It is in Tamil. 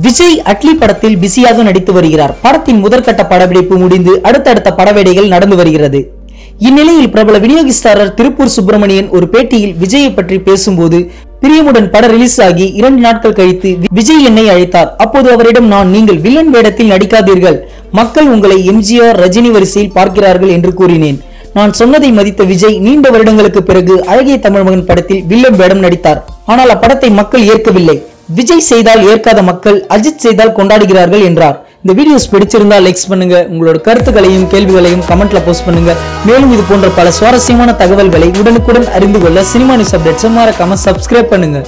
விஜய் அட்லி படத்தில் பிஸியாக நடித்து வருகிறார். படத்தின் முதற்கட்ட படப்பிடிப்பு முடிந்து அடுத்தடுத்த படவேடைகள் நடந்து வருகிறது. இந்நிலையில் பிரபல விநியோகிஸ்தாரர் திருப்பூர் சுப்பிரமணியன் ஒரு பேட்டியில் விஜயை பற்றி பேசும்போது, பிரியமுடன் படம் ரிலீஸ் ஆகி 2 நாட்கள் கழித்து விஜய் என்னை அழைத்தார். அப்போது அவரிடம் நீங்கள் வில்லன் வேடத்தில் நடிக்காதீர்கள், மக்கள் உங்களை எம்ஜிஆர் ரஜினி வரிசையில் பார்க்கிறார்கள் என்று கூறினேன். நான் சொன்னதை மதித்த விஜய் நீண்ட வருடங்களுக்கு பிறகு அழகிய தமிழ் மகன் படத்தில் வில்லன் வேடம் நடித்தார். ஆனால் அப்படத்தை மக்கள் ஏற்கவில்லை. விஜய் செய்தால் ஏற்காத மக்கள் அஜித் செய்தால் கொண்டாடுகிறார்கள் என்றார். இந்த வீடியோஸ் பிடிச்சிருந்தா லைக்ஸ் பண்ணுங்க, உங்களோட கருத்துக்களையும் கேள்விகளையும் கமெண்ட்ல போஸ்ட் பண்ணுங்க. மேலும் இது போன்ற பல சுவாரஸ்யமான தகவல்களை உடனுக்குடன் அறிந்து கொள்ள சினிமா நியூஸ் அப்டேட்ஸ் மறக்காம சப்ஸ்கிரைப் பண்ணுங்க.